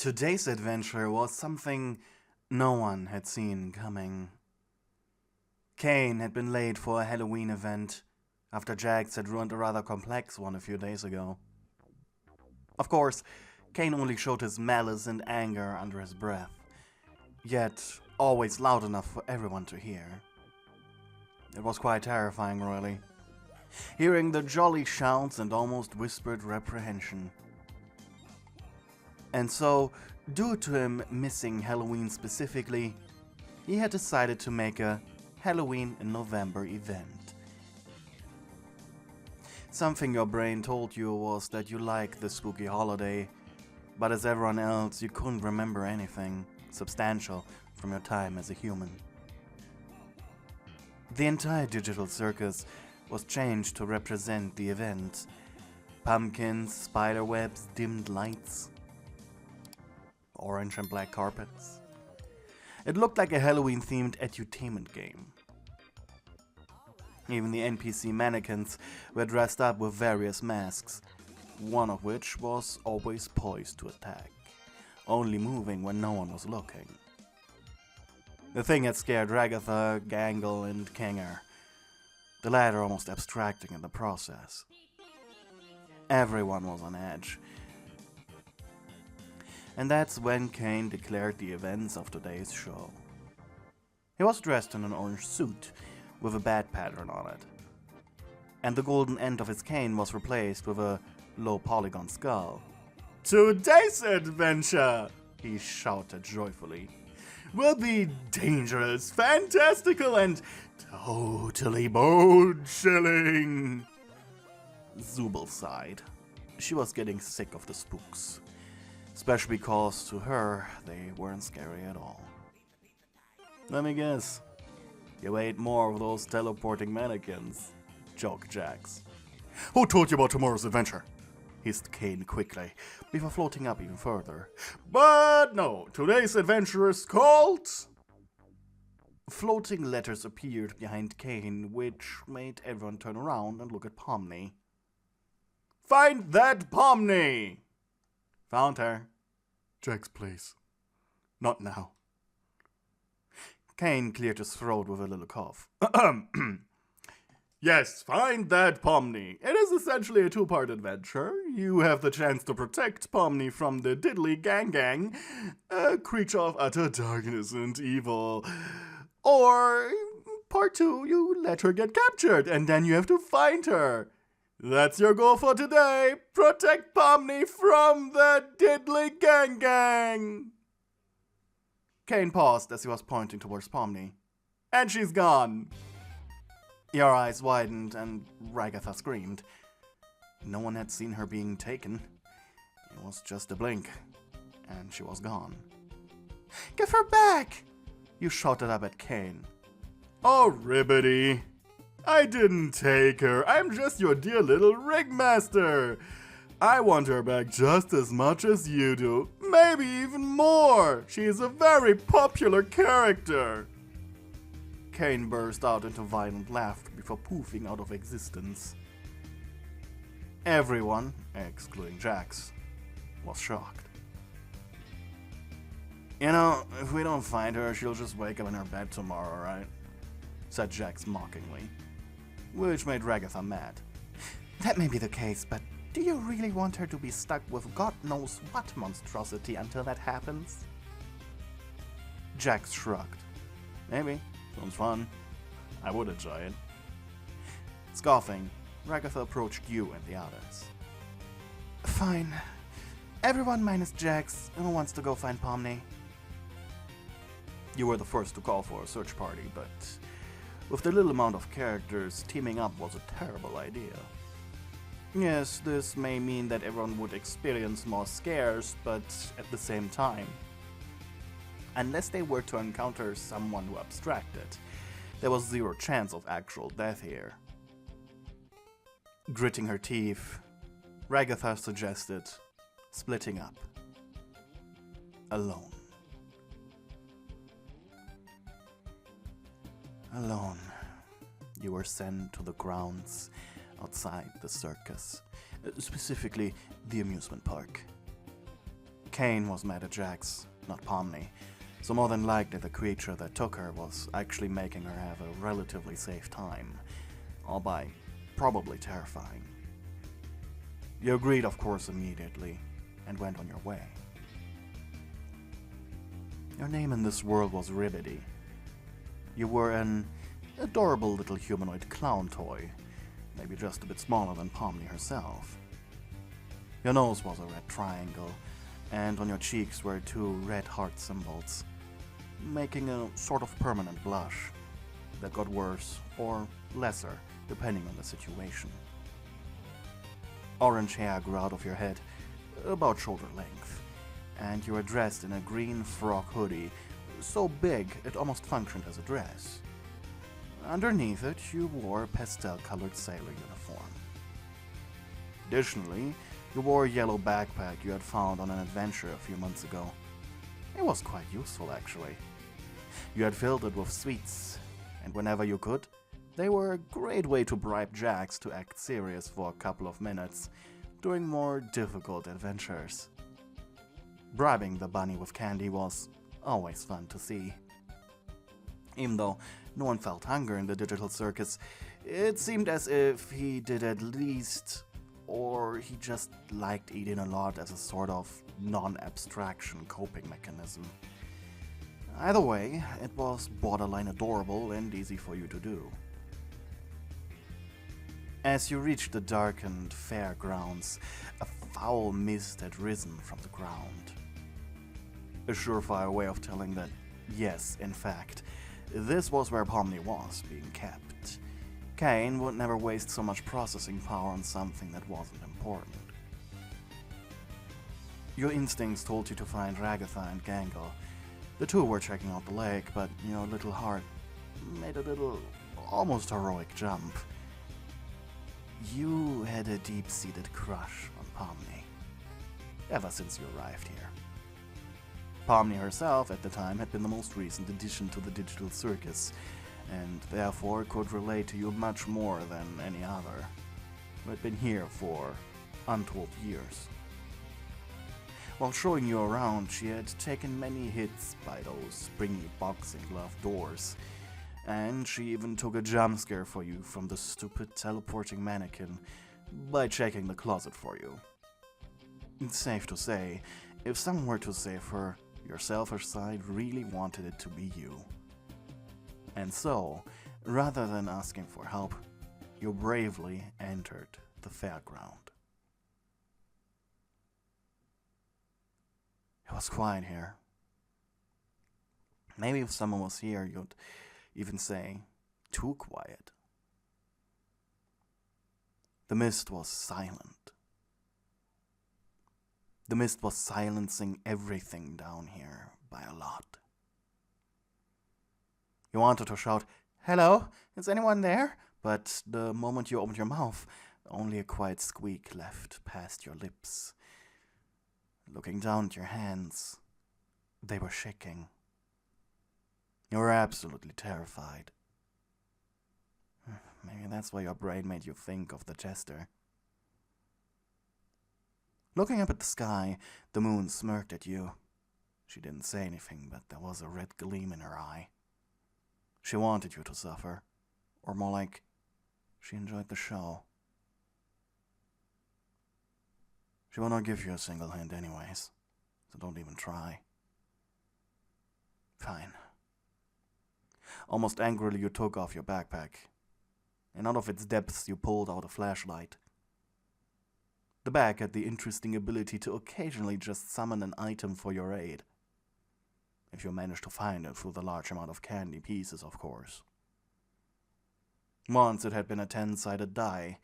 Today's adventure was something no one had seen coming. Kane had been late for a Halloween event after Jax had ruined a rather complex one a few days ago. Of course, Kane only showed his malice and anger under his breath, yet always loud enough for everyone to hear. It was quite terrifying, really, hearing the jolly shouts and almost whispered reprehension. And so, due to him missing Halloween specifically, he had decided to make a Halloween in November event. Something your brain told you was that you liked the spooky holiday, but as everyone else, you couldn't remember anything substantial from your time as a human. The entire digital circus was changed to represent the event. Pumpkins, spiderwebs, dimmed lights, orange and black carpets. It looked like a Halloween-themed edutainment game. Even the NPC mannequins were dressed up with various masks, one of which was always poised to attack, only moving when no one was looking. The thing had scared Ragatha, Gangle, and Kinger, the latter almost abstracting in the process. Everyone was on edge. And that's when Kane declared the events of today's show. He was dressed in an orange suit with a bat pattern on it, and the golden end of his cane was replaced with a low polygon skull. "Today's adventure," he shouted joyfully, "will be dangerous, fantastical, and totally bone-chilling." Zubel sighed. She was getting sick of the spooks, especially because to her they weren't scary at all. "Let me guess, you ate more of those teleporting mannequins," joked Jax. "Who told you about tomorrow's adventure?" hissed Kane quickly, before floating up even further. "But no, today's adventure is called..." Floating letters appeared behind Kane, which made everyone turn around and look at Pomni. "Find that Pomni!" "Found her." "Jax, please. Not now." Kane cleared his throat with a little cough. "Yes, find that Pomni. It is essentially a two-part adventure. You have the chance to protect Pomni from the Diddly Gang, a creature of utter darkness and evil. Or, part two, you let her get captured, and then you have to find her. That's your goal for today. Protect Pomni from the Diddly Gang. Kane paused as he was pointing towards Pomni. "And she's gone." Your eyes widened and Ragatha screamed. No one had seen her being taken. It was just a blink, and she was gone. "Give her back!" you shouted up at Kane. "Oh, ribbity. I didn't take her. I'm just your dear little ringmaster. I want her back just as much as you do. Maybe even more. She is a very popular character." Kane burst out into violent laughter before poofing out of existence. Everyone, excluding Jax, was shocked. "You know, if we don't find her, she'll just wake up in her bed tomorrow, right?" said Jax mockingly, which made Ragatha mad. "That may be the case, but do you really want her to be stuck with God knows what monstrosity until that happens?" Jax shrugged. "Maybe. Sounds fun. I would enjoy it." Scoffing, Ragatha approached you and the others. "Fine. Everyone minus Jax who wants to go find Pomni." You were the first to call for a search party, but with the little amount of characters, teaming up was a terrible idea. Yes, this may mean that everyone would experience more scares, but at the same time, unless they were to encounter someone who abstracted, there was zero chance of actual death here. Gritting her teeth, Ragatha suggested splitting up. Alone. Alone, you were sent to the grounds outside the circus, specifically the amusement park. Kane was mad at Jax, not Pomni, so more than likely the creature that took her was actually making her have a relatively safe time, albeit probably terrifying. You agreed, of course, immediately, and went on your way. Your name in this world was Ribbity. You were an adorable little humanoid clown toy, maybe just a bit smaller than Pomni herself. Your nose was a red triangle, and on your cheeks were 2 red heart symbols, making a sort of permanent blush that got worse or lesser depending on the situation. Orange hair grew out of your head, about shoulder length, and you were dressed in a green frock hoodie, so big it almost functioned as a dress. Underneath it, you wore a pastel-colored sailor uniform. Additionally, you wore a yellow backpack you had found on an adventure a few months ago. It was quite useful, actually. You had filled it with sweets, and whenever you could, they were a great way to bribe Jax to act serious for a couple of minutes during more difficult adventures. Bribing the bunny with candy was always fun to see. Even though no one felt hunger in the digital circus, it seemed as if he did at least, or he just liked eating a lot as a sort of non-abstraction coping mechanism. Either way, it was borderline adorable and easy for you to do. As you reached the darkened fairgrounds, a foul mist had risen from the ground. A surefire way of telling that, yes, in fact, this was where Pomni was being kept. Kane would never waste so much processing power on something that wasn't important. Your instincts told you to find Ragatha and Gangle. The two were checking out the lake, but your little heart made a little, almost heroic jump. You had a deep-seated crush on Pomni, ever since you arrived here. Pomni herself, at the time, had been the most recent addition to the digital circus, and therefore could relate to you much more than any other, who had been here for untold years. While showing you around, she had taken many hits by those springy boxing glove doors, and she even took a jump scare for you from the stupid teleporting mannequin by checking the closet for you. It's safe to say, if someone were to save her, your selfish side really wanted it to be you. And so, rather than asking for help, you bravely entered the fairground. It was quiet here. Maybe if someone was here, you'd even say, too quiet. The mist was silent. The mist was silencing everything down here by a lot. You wanted to shout, "Hello, is anyone there?" But the moment you opened your mouth, only a quiet squeak left past your lips. Looking down at your hands, they were shaking. You were absolutely terrified. Maybe that's why your brain made you think of the jester. Looking up at the sky, the moon smirked at you. She didn't say anything, but there was a red gleam in her eye. She wanted you to suffer, or more like, she enjoyed the show. She will not give you a single hint anyways, so don't even try. Fine. Almost angrily you took off your backpack, and out of its depths you pulled out a flashlight. The bag had the interesting ability to occasionally just summon an item for your aid. If you managed to find it through the large amount of candy pieces, of course. Once it had been a 10-sided die,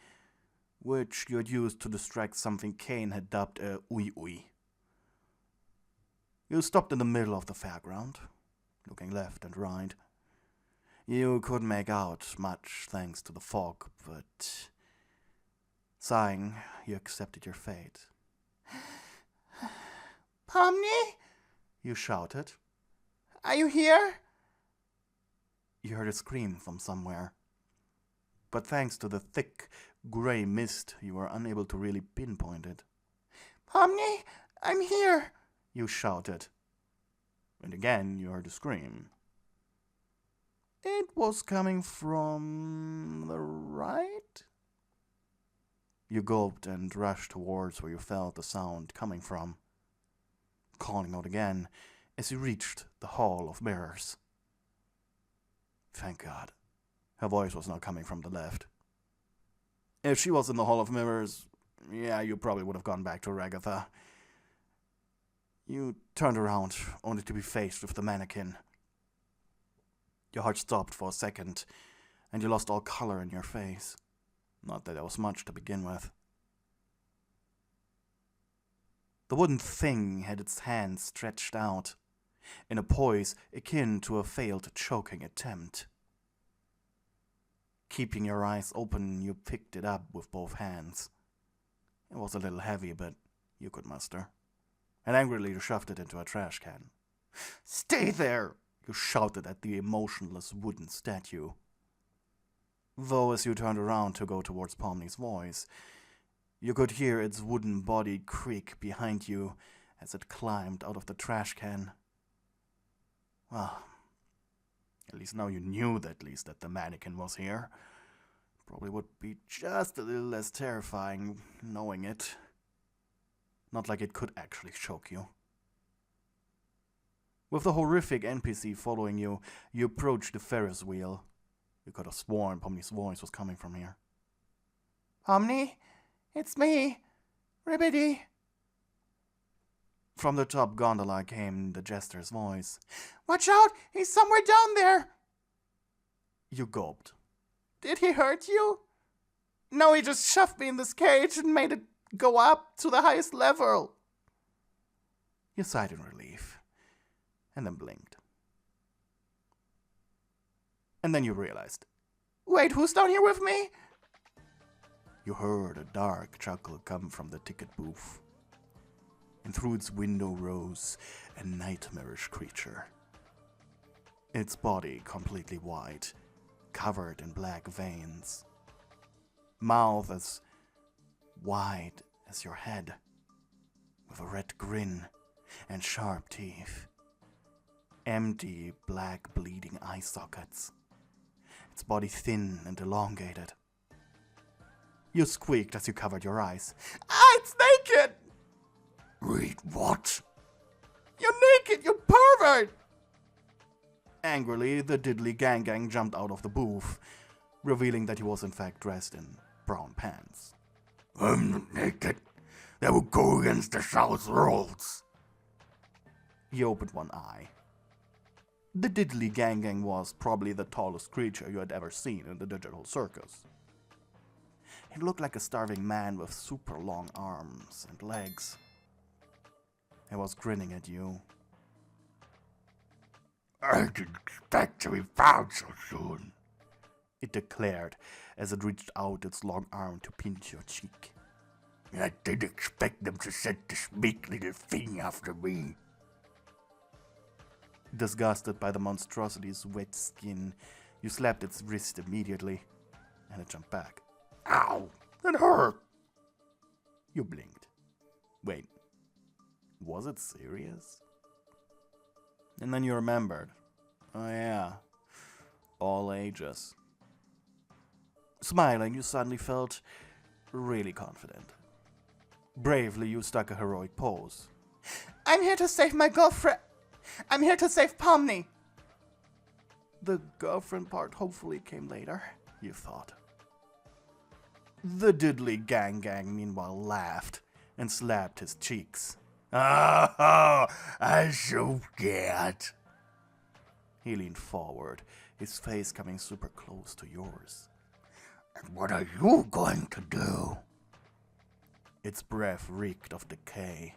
which you had used to distract something Kane had dubbed a ui-ui. You stopped in the middle of the fairground, looking left and right. You couldn't make out much thanks to the fog, but sighing, you accepted your fate. "Pomni?" you shouted. "Are you here?" You heard a scream from somewhere, but thanks to the thick, gray mist, you were unable to really pinpoint it. "Pomni, I'm here," you shouted. And again you heard a scream. It was coming from the right? You gulped and rushed towards where you felt the sound coming from, calling out again as you reached the Hall of Mirrors. Thank God, her voice was not coming from the left. If she was in the Hall of Mirrors, yeah, you probably would have gone back to Ragatha. You turned around, only to be faced with the mannequin. Your heart stopped for a second, and you lost all color in your face. Not that there was much to begin with. The wooden thing had its hands stretched out, in a poise akin to a failed choking attempt. Keeping your eyes open, you picked it up with both hands. It was a little heavy, but you could muster. And angrily you shoved it into a trash can. "Stay there!" you shouted at the emotionless wooden statue. Though as you turned around to go towards Pomni's voice, you could hear its wooden body creak behind you as it climbed out of the trash can. Well, at least now you knew that the mannequin was here. Probably would be just a little less terrifying knowing it. Not like it could actually choke you. With the horrific NPC following you, you approached the Ferris wheel. You could have sworn Pomni's voice was coming from here. "Pomni, it's me, Ribbidi." From the top gondola came the jester's voice. "Watch out, he's somewhere down there." You gulped. "Did he hurt you?" "No, he just shoved me in this cage and made it go up to the highest level." You sighed in relief, and then blinked. And then you realized. "Wait, who's down here with me?" You heard a dark chuckle come from the ticket booth, and through its window rose a nightmarish creature. Its body completely white, covered in black veins. Mouth as wide as your head, with a red grin and sharp teeth. Empty, black, bleeding eye sockets. Its body thin and elongated. You squeaked as you covered your eyes. "Ah, it's naked!" "Wait, what?" "You're naked, you pervert!" Angrily, the diddly gang jumped out of the booth, revealing that he was in fact dressed in brown pants. "I'm not naked. That would go against the South rules." He opened one eye. The diddly gang was probably the tallest creature you had ever seen in the digital circus. It looked like a starving man with super long arms and legs. It was grinning at you. "I didn't expect to be found so soon," it declared as it reached out its long arm to pinch your cheek. "I didn't expect them to send this meek little thing after me." Disgusted by the monstrosity's wet skin, you slapped its wrist immediately, and it jumped back. "Ow! That hurt!" You blinked. Wait, was it serious? And then you remembered. Oh yeah, all ages. Smiling, you suddenly felt really confident. Bravely, you stuck a heroic pose. "I'm here to save my girlfriend. I'm here to save Pomni." The girlfriend part hopefully came later, you thought. The diddly gang meanwhile laughed and slapped his cheeks. "Oh, I'm so scared." He leaned forward, his face coming super close to yours. "And what are you going to do?" Its breath reeked of decay,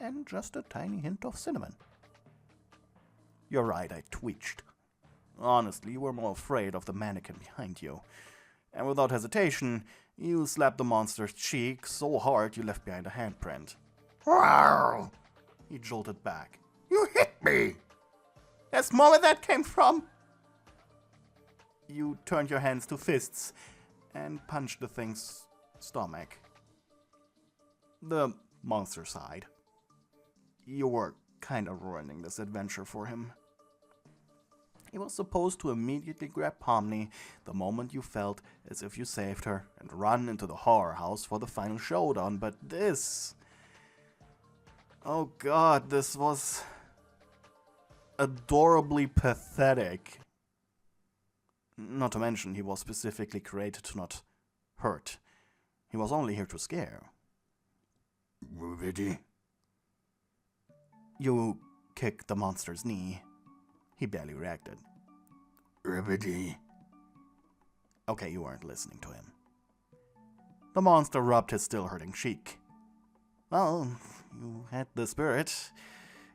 and just a tiny hint of cinnamon. Your right eye twitched. Honestly, you were more afraid of the mannequin behind you, and without hesitation, you slapped the monster's cheek so hard you left behind a handprint. "Wow!" He jolted back. "You hit me!" "There's more where that came from." You turned your hands to fists and punched the thing's stomach. The monster sighed. You were kind of ruining this adventure for him. He was supposed to immediately grab Pomni the moment you felt as if you saved her and run into the horror house for the final showdown, but this... Oh god, this was adorably pathetic. Not to mention, he was specifically created to not hurt. He was only here to scare. Ready? You kicked the monster's knee. He barely reacted. Ready? Okay, you weren't listening to him. The monster rubbed his still hurting cheek. Well, you had the spirit.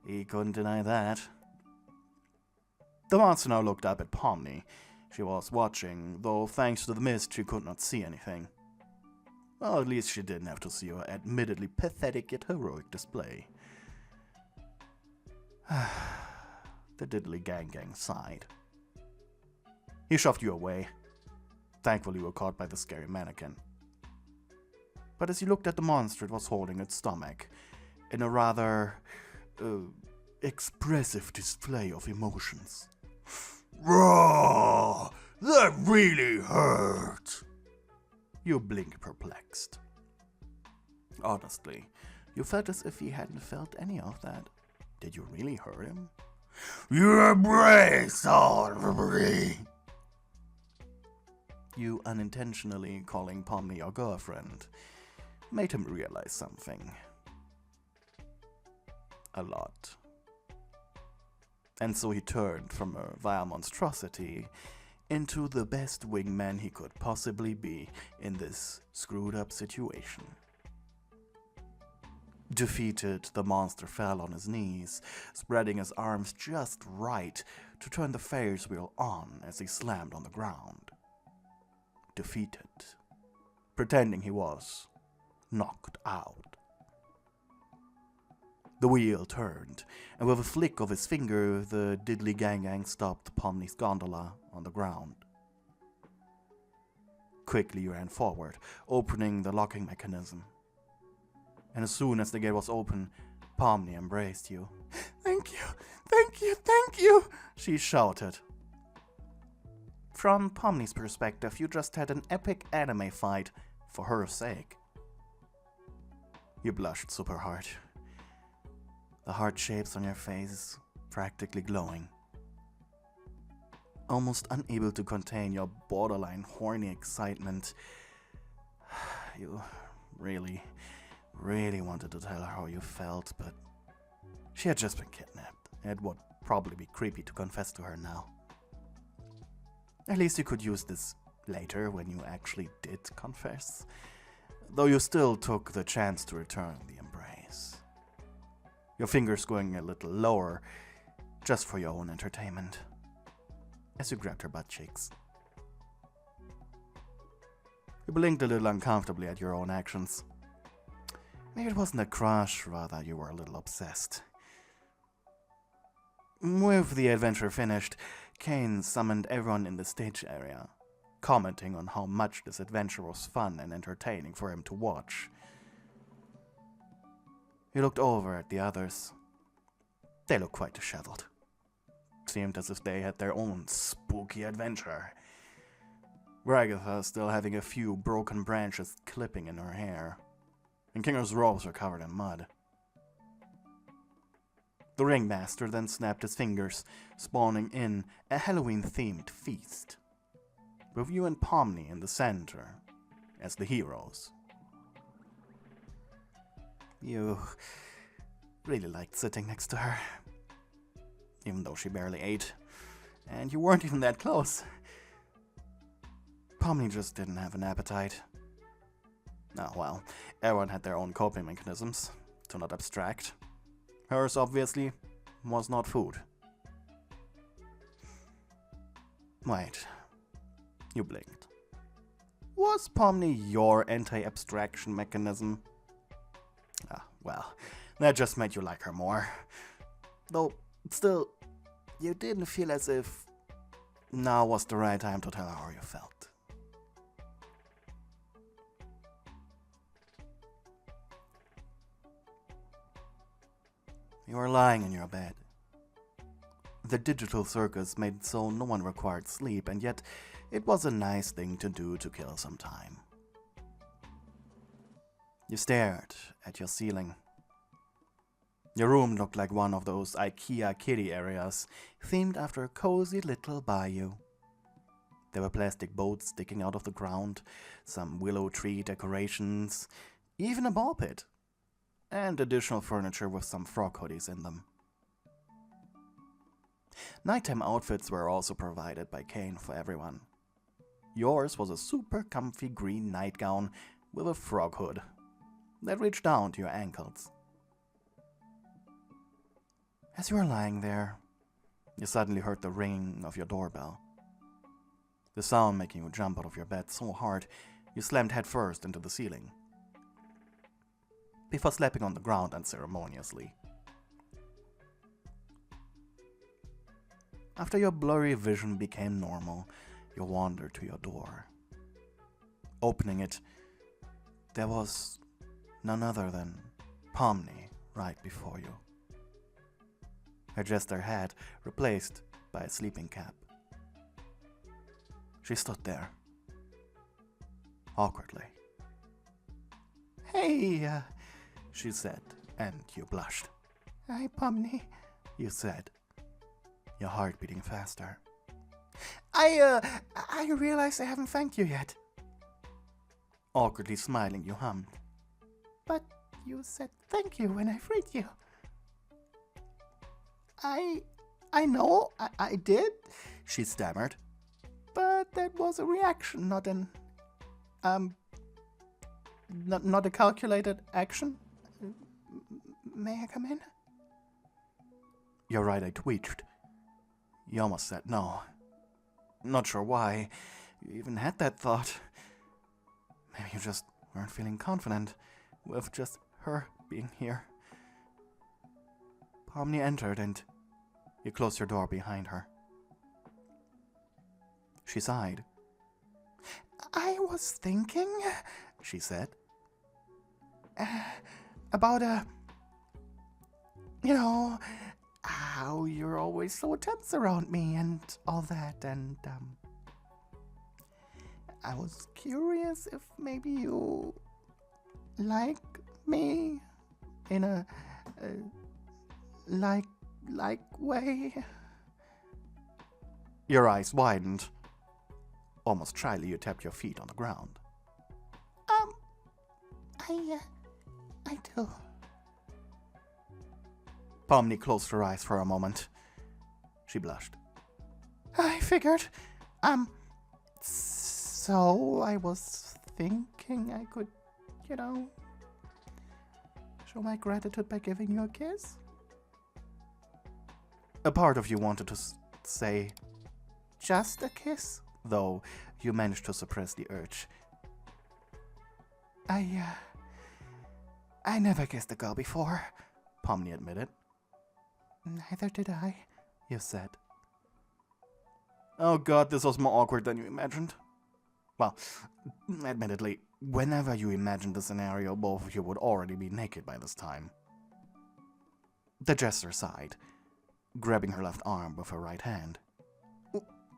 He couldn't deny that. The monster now looked up at Pomni. She was watching, though thanks to the mist she could not see anything. Well, at least she didn't have to see your admittedly pathetic yet heroic display. The diddly gang sighed. He shoved you away. Thankfully you were caught by the scary mannequin. But as you looked at the monster, it was holding its stomach in a rather expressive display of emotions. Raw! That really hurt! You blinked perplexed. Honestly, you felt as if he hadn't felt any of that. Did you really hurt him? Your embrace already! You unintentionally calling Pomni your girlfriend made him realize something. A lot. And so he turned from a vile monstrosity into the best wingman he could possibly be in this screwed up situation. Defeated, the monster fell on his knees, spreading his arms just right to turn the Ferris wheel on as he slammed on the ground. Defeated, pretending he was knocked out. The wheel turned, and with a flick of his finger, the diddly gang stopped Pomni's gondola on the ground. Quickly you ran forward, opening the locking mechanism. And as soon as the gate was open, Pomni embraced you. Thank you, thank you, thank you, she shouted. From Pomni's perspective, you just had an epic anime fight for her sake. You blushed super hard. The heart shapes on your face practically glowing. Almost unable to contain your borderline horny excitement, you really wanted to tell her how you felt, but she had just been kidnapped. It would probably be creepy to confess to her now. At least you could use this later when you actually did confess, though you still took the chance to return the embrace. Your fingers going a little lower, just for your own entertainment, as you grabbed her butt cheeks. You blinked a little uncomfortably at your own actions. Maybe it wasn't a crush, rather you were a little obsessed. With the adventure finished, Kane summoned everyone in the stage area, commenting on how much this adventure was fun and entertaining for him to watch. He looked over at the others. They looked quite disheveled. Seemed as if they had their own spooky adventure. Ragatha still having a few broken branches clipping in her hair, and Kinger's robes were covered in mud. The ringmaster then snapped his fingers, spawning in a Halloween-themed feast, with you and Pomni in the center as the heroes. You really liked sitting next to her, even though she barely ate, and you weren't even that close. Pomni just didn't have an appetite. Oh well, everyone had their own coping mechanisms, to not abstract. Hers, obviously, was not food. Wait, you blinked. Was Pomni your anti-abstraction mechanism? Ah, well, that just made you like her more. Though, still, you didn't feel as if now was the right time to tell her how you felt. You were lying in your bed. The digital circus made it so no one required sleep, and yet it was a nice thing to do to kill some time. You stared at your ceiling. Your room looked like one of those IKEA kiddie areas, themed after a cozy little bayou. There were plastic boats sticking out of the ground, some willow tree decorations, even a ball pit, and additional furniture with some frog hoodies in them. Nighttime outfits were also provided by Kane for everyone. Yours was a super comfy green nightgown with a frog hood that reached down to your ankles. As you were lying there, you suddenly heard the ringing of your doorbell. The sound making you jump out of your bed so hard you slammed headfirst into the ceiling, before slapping on the ground unceremoniously. After your blurry vision became normal, you wandered to your door. Opening it, there was none other than Pomni right before you. Her jester hat replaced by a sleeping cap. She stood there, awkwardly. "Hey," she said, and you blushed. "Hi, Pomni," you said, your heart beating faster. I realize I haven't thanked you yet." Awkwardly smiling, you hummed. "But you said thank you when I freed you." I know, I did," she stammered. "But that was a reaction, not an, not a calculated action. May I come in?" Your right eye twitched. You almost said no. Not sure why you even had that thought. Maybe you just weren't feeling confident with just her being here. Pomni entered and you closed your door behind her. She sighed. "I was thinking," she said, "about how you're always so tense around me and all that, and I was curious if maybe you like me in a like way." Your eyes widened. Almost shyly, you tapped your feet on the ground. I do." Pomni closed her eyes for a moment. She blushed. "I figured. So I was thinking I could, show my gratitude by giving you a kiss." A part of you wanted to say, "Just a kiss," though you managed to suppress the urge. I never kissed a girl before," Pomni admitted. "Neither did I," you said. Oh god, this was more awkward than you imagined. Well, admittedly, whenever you imagined the scenario, both of you would already be naked by this time. The jester sighed, grabbing her left arm with her right hand.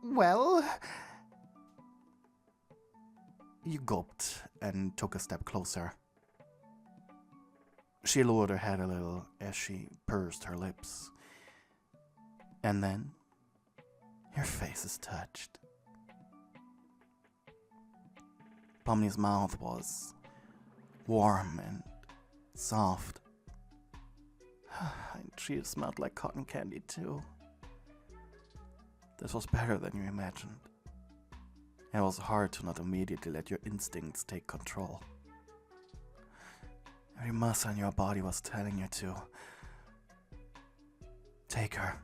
"Well..." You gulped and took a step closer. She lowered her head a little as she pursed her lips. And then, your faces touched. Pomni's mouth was warm and soft. And she smelled like cotton candy too. This was better than you imagined. It was hard to not immediately let your instincts take control. Every muscle in your body was telling you to take her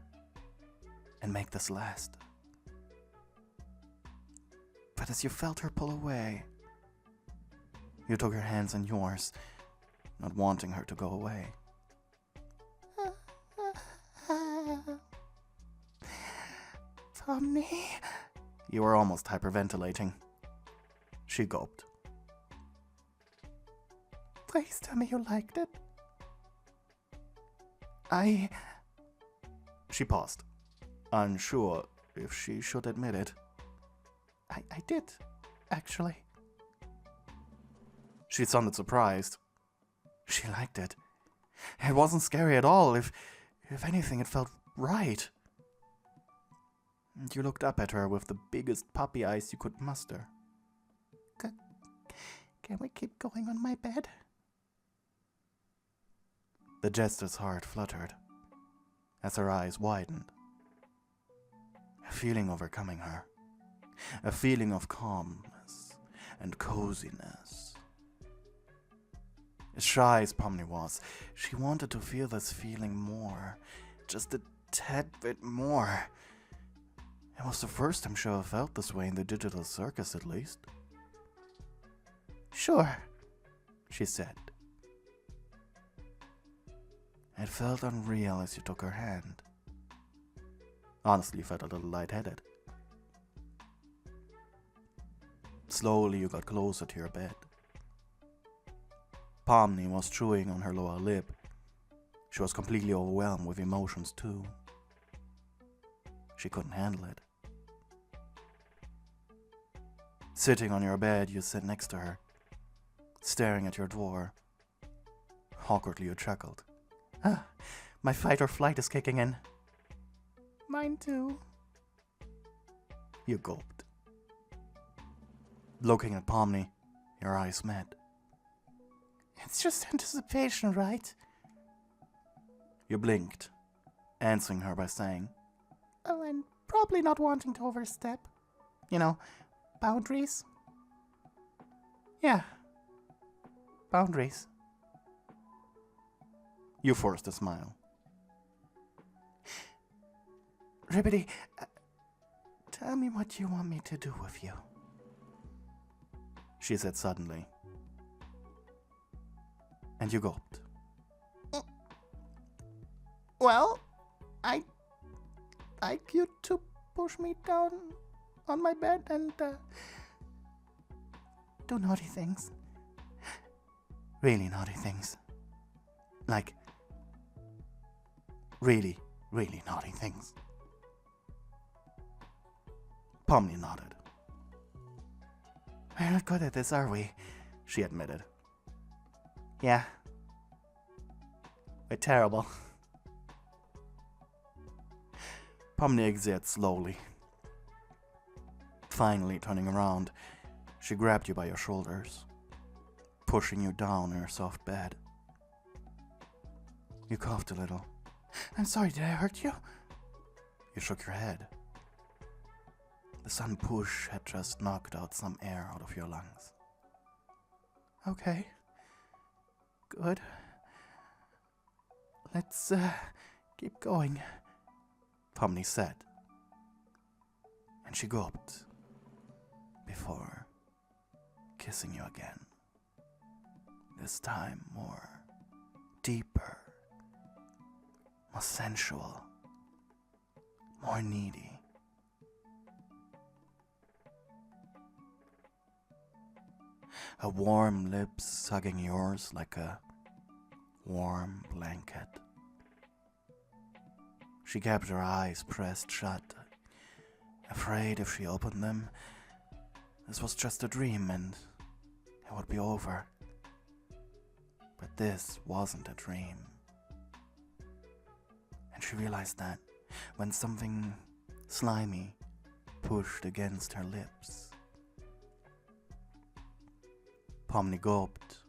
and make this last. But as you felt her pull away, you took her hands in yours, not wanting her to go away. "Pomni," you were almost hyperventilating. She gulped. "Please tell me you liked it." She paused, unsure if she should admit it. I did, actually. She sounded surprised. She liked it. It wasn't scary at all. If anything, it felt right. And you looked up at her with the biggest puppy eyes you could muster. Can we keep going on my bed? The jester's heart fluttered as her eyes widened. A feeling overcoming her. A feeling of calmness and coziness. As shy as Pomni was, she wanted to feel this feeling more. Just a tad bit more. It was the first time she ever felt this way in the digital circus, at least. Sure, she said. It felt unreal as you took her hand. Honestly, you felt a little lightheaded. Slowly, you got closer to your bed. Pomni was chewing on her lower lip. She was completely overwhelmed with emotions too. She couldn't handle it. Sitting on your bed, you sat next to her, staring at your drawer. Awkwardly, you chuckled. My fight or flight is kicking in. Mine too. You gulped. Looking at Pomni, your eyes met. It's just anticipation, right? You blinked, answering her by saying, Oh, and probably not wanting to overstep. You know, boundaries. Yeah. Boundaries. You forced a smile. Ribbity, tell me what you want me to do with you. She said suddenly. And you gulped. Well, I'd like you to push me down on my bed and do naughty things. Really naughty things. Like, really, really naughty things. Pomni nodded. We're not good at this, are we? She admitted. Yeah. We're terrible. Pomni exhaled slowly. Finally turning around, she grabbed you by your shoulders, pushing you down in her soft bed. You coughed a little. I'm sorry, did I hurt you? You shook your head. The sun push had just knocked out some air out of your lungs. Okay. Good. Let's keep going, Pomni said. And she gulped before kissing you again. This time more deeper, more sensual, more needy. Her warm lips hugging yours like a warm blanket. She kept her eyes pressed shut, afraid if she opened them, this was just a dream and it would be over. But this wasn't a dream. And she realized that when something slimy pushed against her lips. Pomni gulped,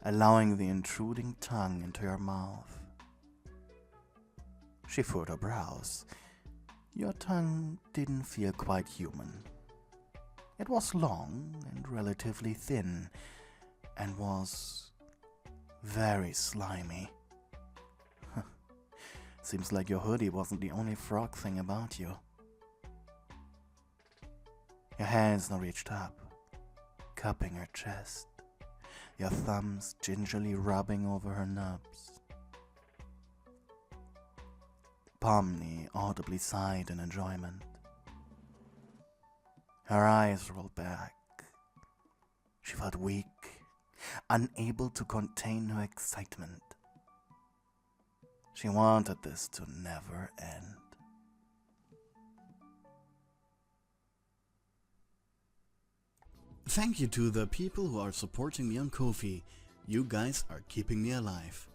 allowing the intruding tongue into her mouth. She furrowed her brows. Your tongue didn't feel quite human. It was long and relatively thin, and was very slimy. Seems like your hoodie wasn't the only frog thing about you. Your hands now reached up, cupping her chest, your thumbs gingerly rubbing over her nubs. Pomni audibly sighed in enjoyment. Her eyes rolled back. She felt weak, unable to contain her excitement. She wanted this to never end. Thank you to the people who are supporting me on Ko-fi. You guys are keeping me alive.